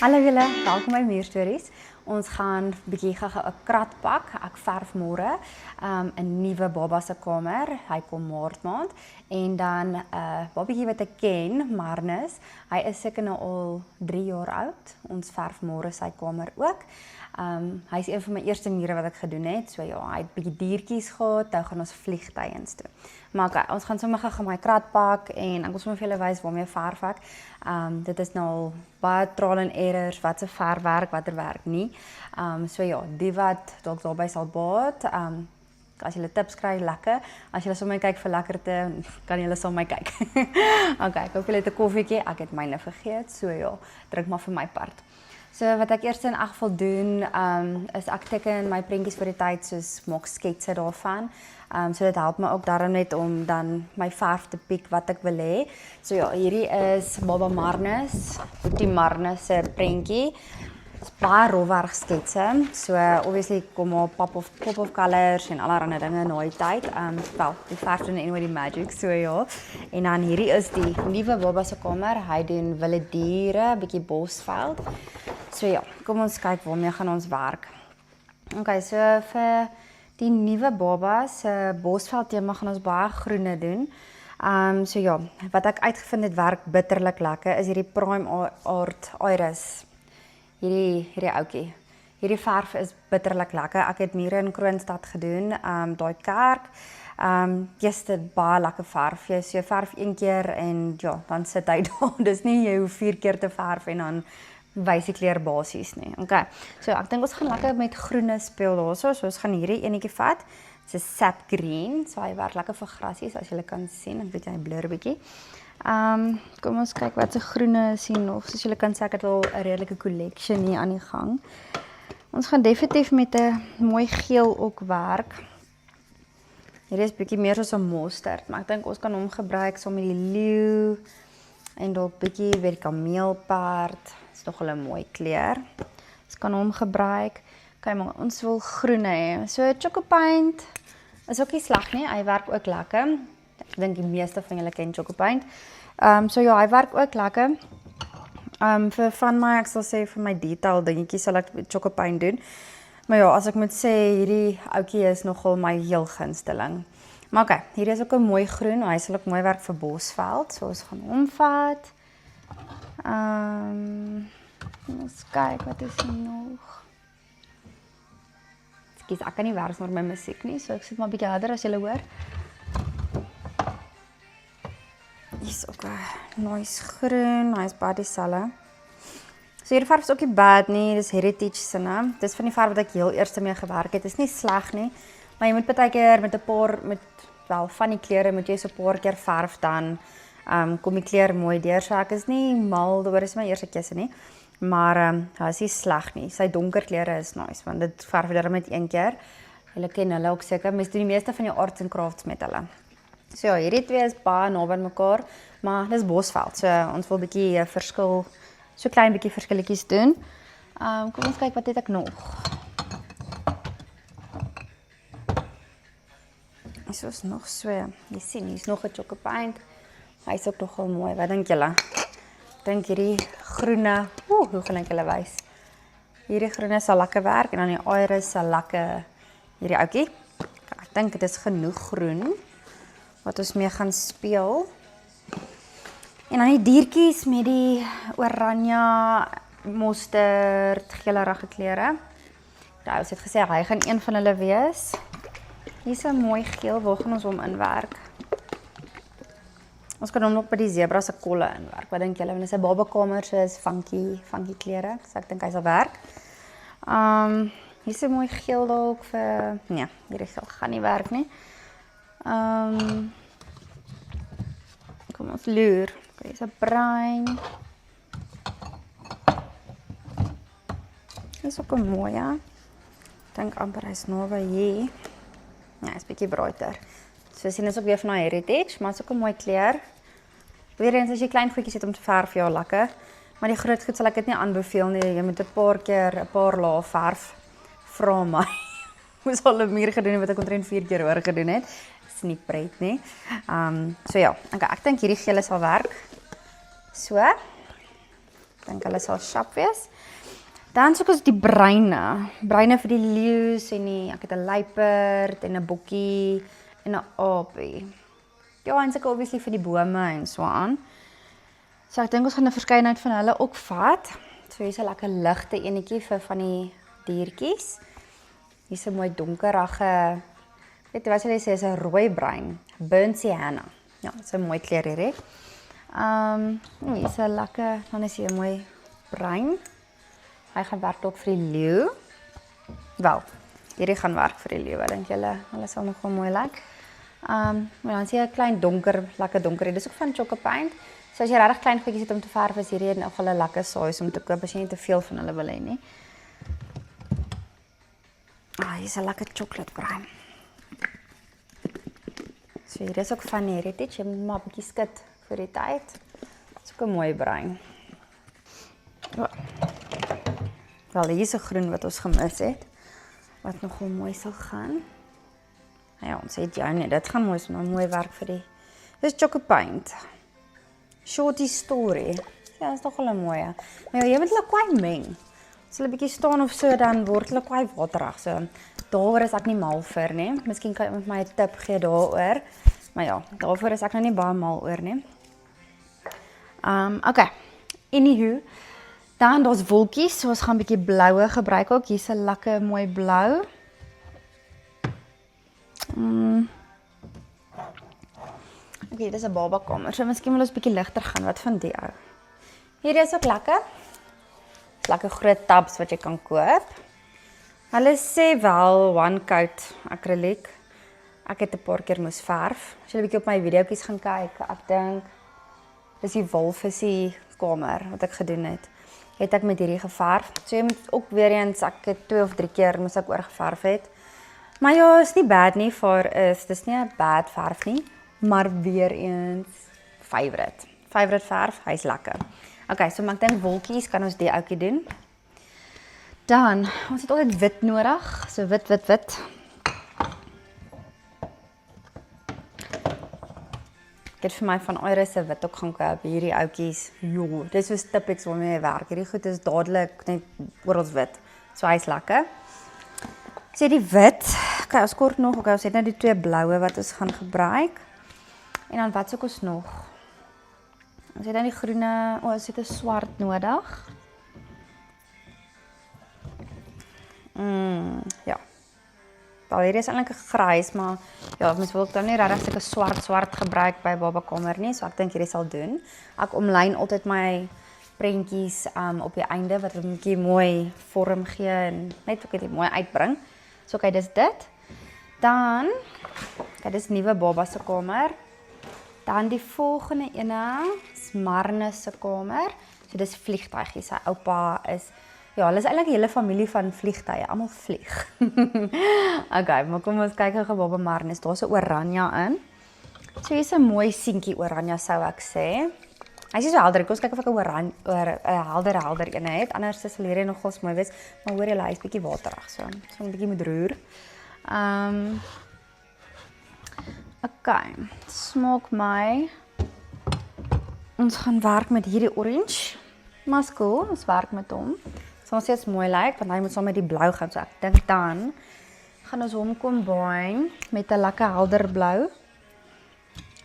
Hallo julle, welkom by Muurstories. Ons gaan bietjie gou-gou 'n krat pak. Ek verf môre 'n nuwe baba se kamer. Hy kom Maart en dan 'n babatjie wat ek ken, Marnus. Hy is seker nou al 3 jaar oud. Ons verf môre sy kamer ook. Hy is een van my eerste mure wat ek gedoen het. So ja, hy het bietjie diertjies gehad. Nou gaan ons vliegtuigens toe. Maar okay, ons gaan sommer gou my krat pak en ek wil sommer vir julle wys waarmee verf ek. Dit is nou al baie trial and errors, wat se verf werk, watter werk nie. So ja, die wat dalk daarby sal baat. As julle tips kry, lekker. As julle sommer kyk vir lekkerte, kan julle saam my kyk. Okay, ek hoop julle het 'n koffietjie. Ek het myne vergeet. So ja, druk maar vir my part. So wat ek eers in elk geval doen, is ek teken my prentjies vir die tyd, soos maak sketse daarvan. So dit help my ook daarom net om dan my verf te piek wat ek wil hê. So ja, hierdie is Baba Marnus, die Marnus se prentjie. Dit is baie rofwerk sketse. So obviously kom maar pop-of colors en allerlei dinge na die tyd. Wel, die verf doen anyway die magic, so ja. En dan hierdie is die nuwe baba se kamer. Hy doen wilde diere, bietjie bosveld. So ja, kom ons kyk waarmee gaan ons werk. Okay, so vir die nuwe baba se bosveld tema gaan ons baie groene doen. So ja, wat ek uitgevind het werk bitterlik lekker is hierdie Prime Art Iris. Hierdie ouetjie. Hierdie verf is bitterlik lekker. Ek het mure in Kroonstad gedoen, daai kerk. Dis baie lekker verf. Jy verf een keer en ja, dan sit hy daar. Dis nie jy hoef 4 keer te verf en dan wys die kleur basies nie. Okay. So ek dink ons gaan lekker met groene speel daarso. So ons gaan hierdie enetjie vat. Dit is sap green. So hy werk lekker vir grasies as julle kan sien. Ek weet hy blur 'n bietjie. Kom ons kyk wat se groene is hier nog. Soos julle kan sê ek het al 'n redelike collection hier aan die gang. Ons gaan definitief met 'n mooi geel ook werk. Hierdie is bietjie meer soos 'n mosterd, maar ek dink ons kan hom gebruik saam met die leeu en dalk bietjie weer die kameelperd. Is nog 'n mooi kleur. Ons kan hom gebruik. Kyk maar, ons wil groene hê. So Choco Paint is ook nie sleg nie. Hy werk ook lekker. Ek dink die meeste van julle ken Choco Paint. So ja, hy werk ook lekker. Vir van my, ek sal sê vir my detail dingetjies sal ek Choco Paint doen. Maar ja, as ek moet sê, hierdie ouetjie is nogal my heel gunsteling. Maar okay, hierdie is ook 'n mooi groen. Hy sal ook mooi werk vir bosveld. So ons gaan hom vat. Ons kyk wat is hier nog. Ek kan nie werk met my musiek nie, so ek sit maar 'n bietjie harder as julle hoor. Hier is ook 'n nice groen, hy is baie dieselfde. So hierdie verf is ook nie bad nie, dis heritage sinne. Dis van die verf wat ek heel eerste mee gewerk het. Dis nie sleg nie, maar jy moet baie keer met 'n paar van die kleure moet jy so 'n paar keer verf dan kom die kleur mooi deur. So ek is nie mal daaroor, is my eerste keuse nie. Maar hy is nie sleg nie. Sy donker kleure is nice, want dit verf jy dan met een keer. Julle ken hulle ook seker. Mens doen die meeste van jou arts and crafts met hulle. So ja, hierdie twee is baie naby aan mekaar, maar dis bosveld. So ons wil 'n bietjie verskil, so klein bietjie verskilletjies doen. Kom ons kyk wat het ek nog. Is ons nog so, jy sien, hier's nog 'n Choco Paint. Hy is ook nogal mooi. Wat dink julle? Ek dink hierdie groene, hoe gaan ek julle wys? Hierdie groene sal lekker werk en dan die iris sal lekker hierdie ouetjie. Ek dink dit is genoeg groen wat ons mee gaan speel. En dan die diertjies met die oranje, mosterd, geelerige kleure. Nou, ons het gesê hy gaan een van hulle wees. Hier is 'n mooi geel, waar gaan ons hom inwerk? Ons kan hom nog by die zebra se kolle inwerk. Wat dink julle? Want sy babakamer is funky kleure, so ek dink hy sal werk. Hier is 'n mooi geel dalk vir, nee, hierdie geel gaan nie werk nie. Kom ons loer. Hier is 'n bruin. Dit is ook 'n mooi, ja. Ek dink amper hy's naby hier. Ja, is bietjie brighter. So sien is ook weer van heritage, maar is ook 'n mooi kleur. Weer eens as jy klein goedjies het om te verf, ja, lekker. Maar die groot goed sal ek dit nie aanbeveel nie. Jy moet 'n paar lae verf. Vra my. Moes al 'n muur gedoen wat ek omtrent 4 keer oor gedoen het. Dis nie pret nie. So ja, okay, ek dink hierdie gele sal werk. So. Ek dink hulle sal sharp wees. Dan soek ons die breine. Breine vir die leeu's en ek het 'n luiperd en 'n bokkie en 'n aapie. Ja, en seker obviously vir die bome en so aan. So ek dink ons gaan 'n verskeidenheid van hulle ook vat. So hier's 'n lekker ligte enetjie vir van die diertjies. Hier's 'n mooi donkerige, weet jy wat hulle sê, is 'n rooi bruin, burnt sienna. Ja, dis 'n mooi kleur hierdie. Hier's 'n lekker, dan is hier 'n mooi bruin. Hy gaan werk ook vir die leeu. Wel, hierdie gaan werk vir die leeu. Ek dink hulle sal nogal mooi lyk. Maar dan sien jy 'n klein donker, lekker donker. Dis ook van Choco Paint. So as jy regtig klein goedjies het om te verf, is hierdie nog 'n lekker size om te koop as jy nie te veel van hulle wil hê nie. Hier's 'n lekker chocolate bruin. So hier is ook van Heritage, jy moet maar 'n bietjie skit vir die tyd. Dis ook 'n mooi bruin. Wel, hier is 'n groen wat ons gemis het, wat nogal mooi sal gaan. Ja, ons het jou nie, dit gaan mooi werk vir die. Dis Choco Paint. Shorty Story. Ja, dit is nogal 'n mooie. Maar jy moet hulle kwai meng. As hulle 'n bietjie staan of so, dan word hulle kwai waterig. So, daaroor is ek nie mal vir nie. Miskien kan jy met my 'n tip gee daaroor. Maar ja, daarvoor is ek nou nie baie mal oor nie. Okay. Anywho, dan daar's wolkies, so ons gaan 'n bietjie bloue gebruik ook. Hier's 'n lekker mooi blou. Okay, dis 'n babakamer. So miskien wil ons 'n bietjie ligter gaan. Wat van die ou? Hierdie is ook lekker. Lekker groot tabs wat jy kan koop. Hulle sê wel one coat acrylic. Ek het 'n paar keer moes verf. As jy 'n bietjie op my videoetjies gaan kyk, ek dink dis die walvisie kamer wat ek gedoen het ek met hierdie geverf. So jy moet ook weer eens, ek het 2 of 3 keer moes ek oorgeverf het. Maar ja, is nie bad nie dis nie 'n bad verf nie, maar weer eens favorite verf, hy's lekker. Okay, so maar ek dink wolkies kan ons die ouetjie doen. Dan, ons het altyd wit nodig, so wit. Ek het vir my van Iris se wit ook gaan koop, hierdie ouetjies. Jo, dis so Tipex waarmee jy werk. Hierdie goed is dadelik net oral wit. So hy's lekker. So die wit, okay, ons kort nog, okay, ons het nou die 2 bloue wat ons gaan gebruik. En dan wat soek ons nog? Ons het dan die groene, ons het 'n swart nodig. Ja. Wel, hier is eintlik 'n grys, maar ja, mens wil dan nie regtig sulke swart gebruik by babakamer nie, so ek dink hierdie sal doen. Ek omlyn altyd my prentjies op die einde wat 'n bietjie mooi vorm gee en net ook dit mooi uitbring. So okay, dis dit. Dan, okay, dis nuwe baba se kamer. Dan die volgende ene is Marne se kamer. So dis vliegtuigies. Sy oupa is, ja, hulle is eintlik 'n hele familie van vliegtuie, almal vlieg. Okay, maar kom ons kyk gou baba Marne. Daar's 'n oranje in. So hier's 'n mooi seentjie oranje sou ek sê. Hy's nie so helder, kom ons kyk of ek 'n helder ene het. Anders sal hierdie nogals mooi wees, maar hoor jy, hy's bietjie waterig, so 'n bietjie moet roer. Okay, smaak my. Ons gaan werk met hierdie orange. Maar cool, ons werk met hom. So ons sê dit mooi lyk, want hy moet saam met die blou gaan. So ek dink dan gaan ons hom combine met 'n lekker helder blou.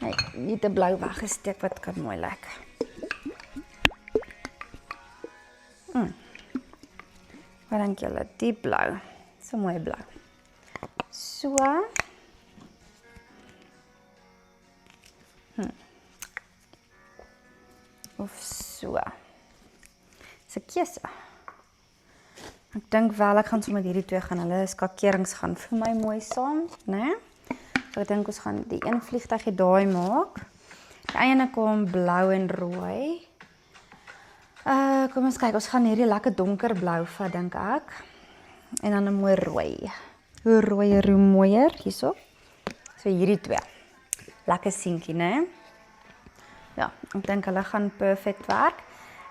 Hy het 'n blou weggesteek wat kan mooi lyk. Wat dink julle? Die blou. So mooi blou. So. Of so. Dis 'n keuse. Ek dink wel ek gaan sommer met hierdie twee gaan. Hulle skakerings gaan vir my mooi saam, né? So ek dink ons gaan die een vliegtuigie daai maak. Die ene kom blou en rooi. Kom ons kyk, ons gaan hierdie lekker donkerblou vat dink ek. En dan 'n mooi rooi. Hoe rooier hoe mooier hierso. So hierdie twee. Lekker seentjie, né? Ja, ek dink hulle gaan perfek werk.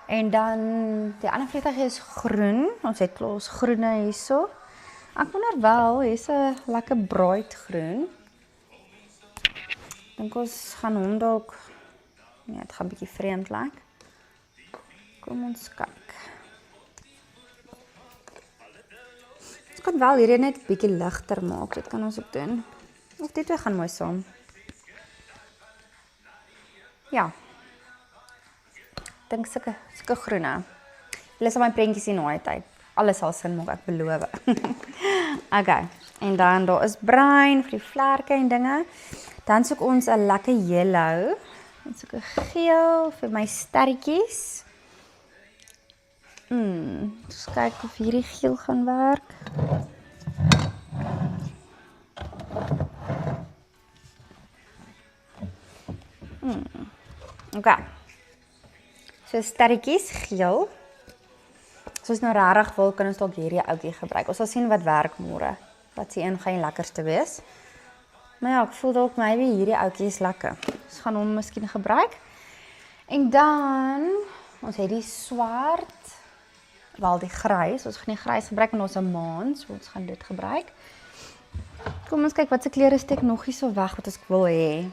En dan die ander vliegtuigie is groen. Ons het klaar groene hierso. Ek wonder wel, hier's 'n lekker bright groen. Dink ons gaan hom dalk, ja, dit gaan 'n bietjie vreemd lyk. Kom ons kyk. Ons kan wel hierdie net 'n bietjie ligter maak, dit kan ons ook doen. Of die twee gaan mooi saam. Ja. Ek dink sulke groene. Julle sal my prentjies sien na die tyd. Alles sal sin maak, ek beloof. Okay, en dan daar is bruin vir die vlerke en dinge. Dan soek ons 'n lekker yellow. En soek 'n geel vir my sterretjies. Eens kyk of hierdie geel gaan werk. Okay. So sterretjies geel. As ons nou regtig wil, kan ons dalk hierdie ouetjie gebruik. Ons sal sien wat werk môre. Wat se een gaan die lekkerste wees. Maar ja, ek voel dalk maybe hierdie ouetjie is lekker. Ons gaan hom miskien gebruik. En dan ons het die swart, wel die grys. Ons gaan die grys gebruik want ons 'n maan, so ons gaan dit gebruik. Kom ons kyk wat se kleure steek nog hier so weg wat ons wil hê.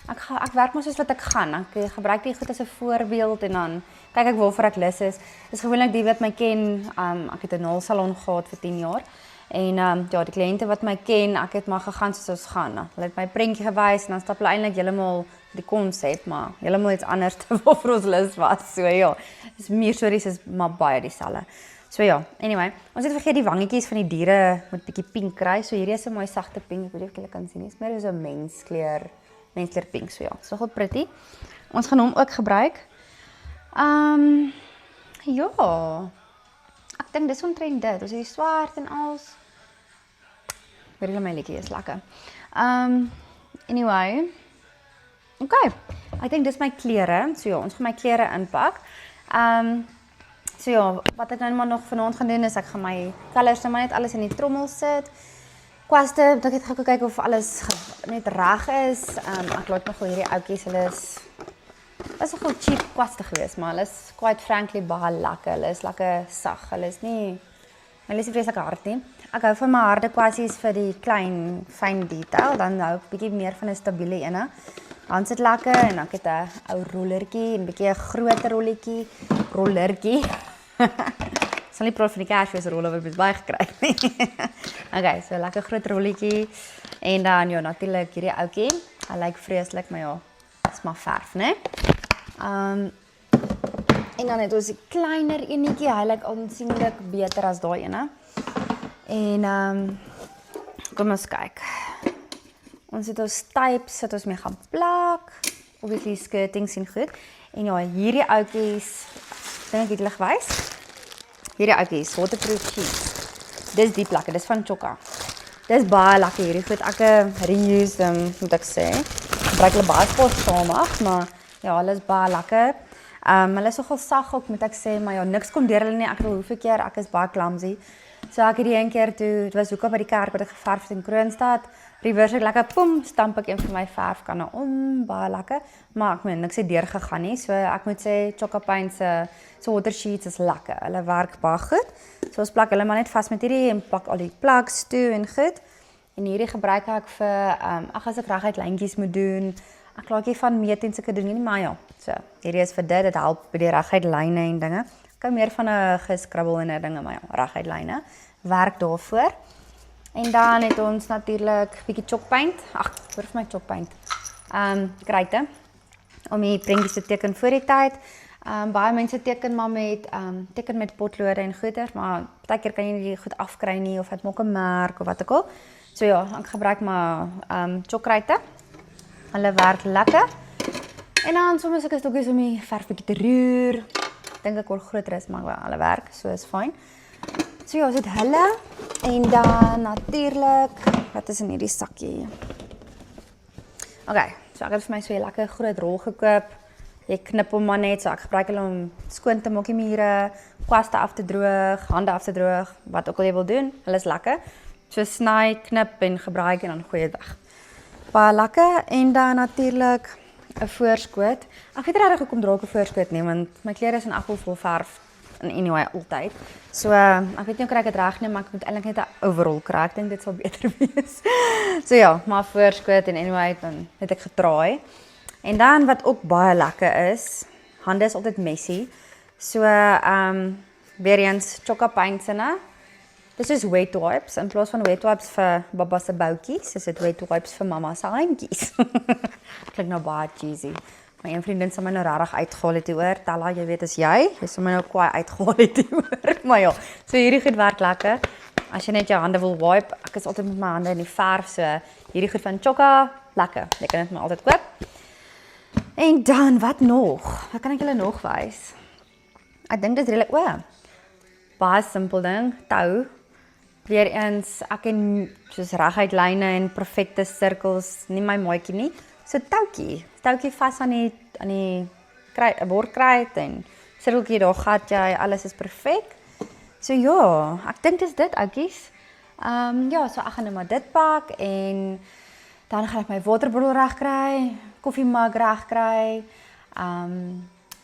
Ek werk maar soos wat ek gaan. Ek gebruik die goed as 'n voorbeeld en dan kyk ek waarvoor ek lus is. Dis gewoonlik die wat my ken. Ek het 'n nailsalon gehad vir 10 jaar. En ja, die kliënte wat my ken, ek het maar gegaan soos ons gaan. Hulle het my prentjie gewys en dan stap hulle eintlik heeltemal die konsep, maar heeltemal iets anders waarvoor ons lus was. So ja, dis meer stories is maar baie dieselfde. So ja, anyway, ons het vergeet die wangetjies van die diere met bietjie pink kry. So hierdie is 'n mooi sagte pink. Ek weet nie of julle kan sien nie. Dit is meer so 'n menskleur pink. So ja, so goed pretty. Ons gaan hom ook gebruik. Ja. Ek dink dis omtrent dit. Ons het die swart en als. Weet jy my liedjie is lekker. Anyway. Okay. Ek dink dis my klere. So ja, ons gaan my klere inpak. So ja, wat ek nou maar nog vanaand gaan doen is ek gaan my colours nou maar net alles in die trommel sit. Kwaste, ek het gaan kyk of alles net reg is. Ek laat nog hierdie ouetjies, hulle is nogal cheap kwaste geweest, maar hulle is quite frankly baie lekker. Hulle is lekker sag. Hulle is nie vreeslik hard nie. Ek hou van my harde kwasties vir die klein fyn detail, dan hou ek bietjie meer van 'n stabiele ene. Dan sit lekker en ek het 'n ou rollertjie en bietjie 'n groter rollertjie. Sal nie prof van die Cashways rolle wat baie gekry nie. Okay, so lekker groot rolletjie en dan ja natuurlik hierdie ouetjie. Hy lyk vreeslik, maar ja, dis maar verf, né? En dan het ons die kleiner enetjie. Hy lyk aansienlik beter as daai ene. En kom ons kyk. Ons het ons types wat ons mee gaan plak. Obviously skirting sien goed. En ja, hierdie ouetjies, dink ek het hulle gewys. Hierdie ouetjies, waterproof sheets. Dis die plakke, dis van Chokka. Dis baie lekker hierdie goed. Ek reuse them, moet ek sê. Gebruik hulle baie spaarsamig, maar ja, hulle is baie lekker. Hulle is nogal sag ook, moet ek sê, maar ja, niks kom deur hulle nie. Ek weet hoeveel keer, ek is baie clumsy. So ek het die een keer toe, dit was hoekom by die kerk wat ek geverf het in Kroonstad, reverse ek lekker, poem, stamp ek een van my verfkanne om, baie lekker, maar ek moet niks het deurgegaan nie, so ek moet sê, Chokka Paint se water sheets is lekker, hulle werk baie goed, so ons plak hulle maar net vast met hierdie, en plak al die plaks toe en goed, en hierdie gebruik ek vir, as ek reguit lyntjies moet doen, ek laat nie van meet en sulke doen nie, maar ja, so, hierdie is vir dit help by die reguit lyne en dinge, ek hou meer van 'n geskrabbel en 'n dinge, maar ja, reguit lyne, werk daarvoor. En dan het ons natuurlik bietjie chalk paint. Ag, hoor vir my chalk paint. Kruite om die prentjies te teken voor die tyd. Baie mense teken maar met potlode en goeder, maar partykeer kan jy nie die goed afkry nie of dit maak 'n merk of wat ook al. So ja, ek gebruik maar chalk kruite. Hulle werk lekker. En dan soms ek is ook om die verf bietjie te roer. Dink ek word groter is, maar hulle werk, so is fyn. So ja, ons het hulle, en dan natuurlik, wat is in hierdie sakkie? Okay, so ek het vir my so 'n lekker groot rol gekoop, jy knip hom maar net, so ek gebruik hulle om skoon te maak die mure, kwaste af te droog, hande af te droog, wat ook al jy wil doen, hulle is lekker, so sny, knip en gebruik en dan gooi dit weg. Baie lekker, en dan natuurlik 'n voorskoot, ek weet regtig hoekom dra ek 'n voorskoot nie, want my klere is in appelvol verf, en anyway, altyd. So, ek weet nie of ek dit reg neem, maar ek moet eintlik net 'n overall kry. Ek dink dit sal beter wees. So ja, maar voorskoot en anyway, dan het ek getraai. En dan wat ook baie lekker is, hande is altyd messy. So weer eens Chocka Paints inne. Dis is wet wipes in plaas van wet wipes vir baba se boutjies, is dit wet wipes vir mamma se handjies. Klink nou baie cheesy. My een vriendin sê my nou regtig uitgehaal het hoor. Tella, jy weet as jy sê my nou kwaai uitgehaal het hoor. Maar ja, so hierdie goed werk lekker. As jy net jou hande wil wipe, ek is altyd met my hande in die verf, so hierdie goed van Chocka, lekker. Jy kan dit maar altyd koop. En dan, wat nog? Wat kan ek julle nog wys? Ek dink dit is redelijk, baie simpel ding, tou. Weereens, ek en soos reguit lyne en perfekte sirkels, nie my maatjie nie. So touwtjie vas aan die bordkruit en sirkeltjie daar gat jy, alles is perfek. So ja, ek dink dis dit oukies. Ja, so ek gaan nou maar dit pak en dan gaan ek my waterbottel reg kry, koffiemug reg kry.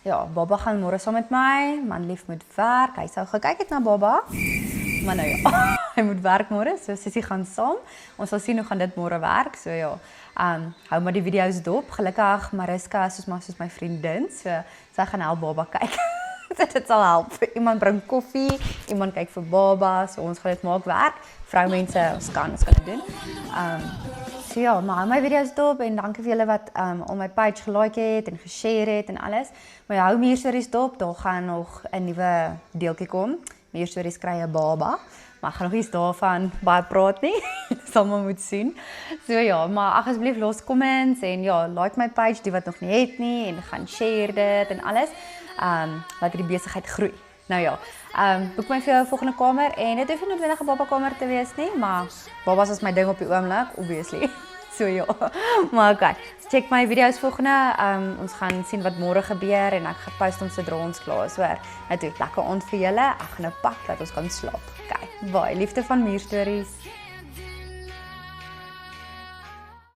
Ja, baba gaan môre saam met my, man lief moet werk, hy sou gekyk het na baba. Maar nou ja, hy moet werk môre, so Sissie gaan saam. Ons sal sien hoe gaan dit môre werk, so ja. Hou maar die video's dop. Gelukkig Mariska is soos my vriendin, so sy gaan help baba kyk. So dit sal help. Iemand bring koffie, iemand kyk vir baba, so ons gaan dit maak werk. Vroumense, ons kan dit doen. So ja, maar hou my video's dop en dankie vir julle wat op my page gelike het en geshare het en alles. Maar hou Mierstories dop, daar gaan nog 'n nuwe deeltjie kom. Mierstories kry 'n baba. Maar ek gaan nog iets daarvan baie praat nie. Sal maar moet sien. So ja, maar asseblief los comments en ja, like my page die wat nog nie het nie en gaan share dit en alles. Laat die besigheid groei. Nou ja, boek my vir jou volgende kamer en dit hoef nie noodwendig 'n baba kamer te wees nie, maar babas is my ding op die oomblik, obviously. So ja, maar okay. Check my video's volgende. Ons gaan sien wat môre gebeur en ek gaan post hom sodra ons klaar is, hoor. Nou toe, lekker aand vir julle. Ek gaan nou pak dat ons kan slaap. Okay, bye. Liefde van Mierstories.